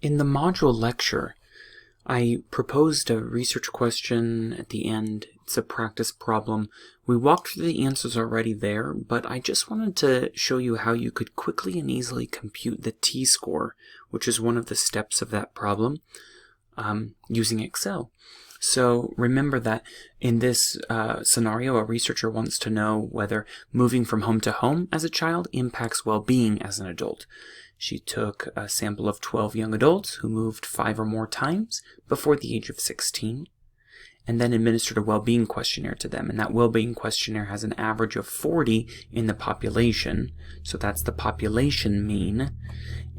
In the module lecture, I proposed a research question at the end. It's a practice problem. We walked through the answers already there, but I just wanted to show you how you could quickly and easily compute the t-score, which is one of the steps of that problem, using Excel. So remember that in this scenario, a researcher wants to know whether moving from home to home as a child impacts well-being as an adult. She took a sample of 12 young adults who moved 5 or more times before the age of 16, and then administered a well-being questionnaire to them. And that well-being questionnaire has an average of 40 in the population, so that's the population mean.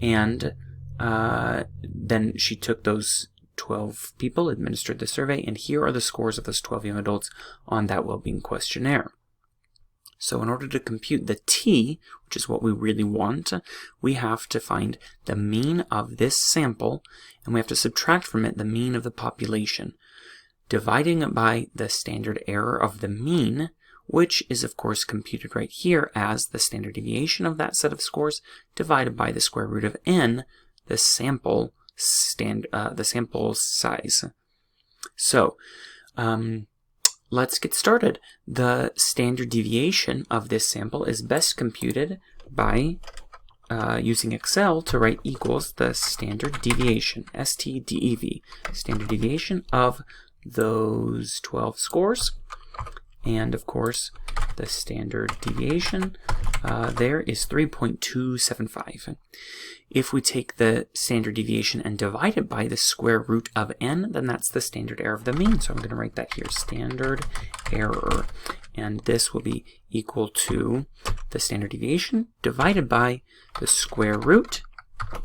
And then she took those 12 people, administered the survey, and here are the scores of those 12 young adults on that well-being questionnaire. So in order to compute the t, which is what we really want, we have to find the mean of this sample, and we have to subtract from it the mean of the population, dividing it by the standard error of the mean, which is of course computed right here as the standard deviation of that set of scores divided by the square root of n, the sample size. So let's get started. The standard deviation of this sample is best computed by using Excel to write equals the standard deviation, STDEV, standard deviation of those 12 scores. And of course, the standard deviation there is 3.275. If we take the standard deviation and divide it by the square root of n, then that's the standard error of the mean. So I'm going to write that here, standard error. And this will be equal to the standard deviation divided by the square root,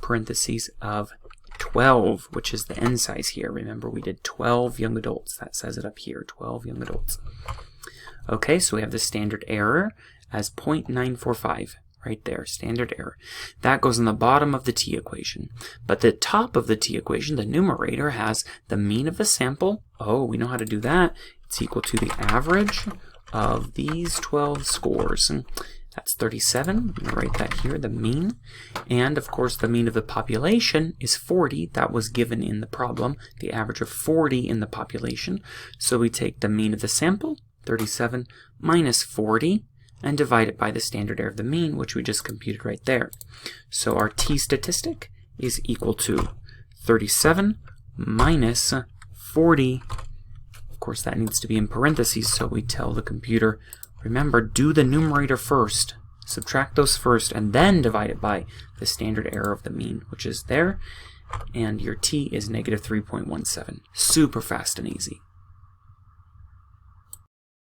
parentheses, of 12, which is the n size here. Remember, we did 12 young adults. That says it up here, 12 young adults. Okay, so we have the standard error as 0.945. Right there, standard error. That goes on the bottom of the t equation. But the top of the t equation, the numerator, has the mean of the sample. Oh, we know how to do that. It's equal to the average of these 12 scores. That's 37. I'm going to write that here, the mean. And of course, the mean of the population is 40. That was given in the problem, the average of 40 in the population. So we take the mean of the sample, 37, minus 40, and divide it by the standard error of the mean, which we just computed right there. So our t statistic is equal to 37 minus 40. Of course, that needs to be in parentheses, so we tell the computer, remember, do the numerator first, subtract those first, and then divide it by the standard error of the mean, which is there, and your t is negative 3.17. Super fast and easy.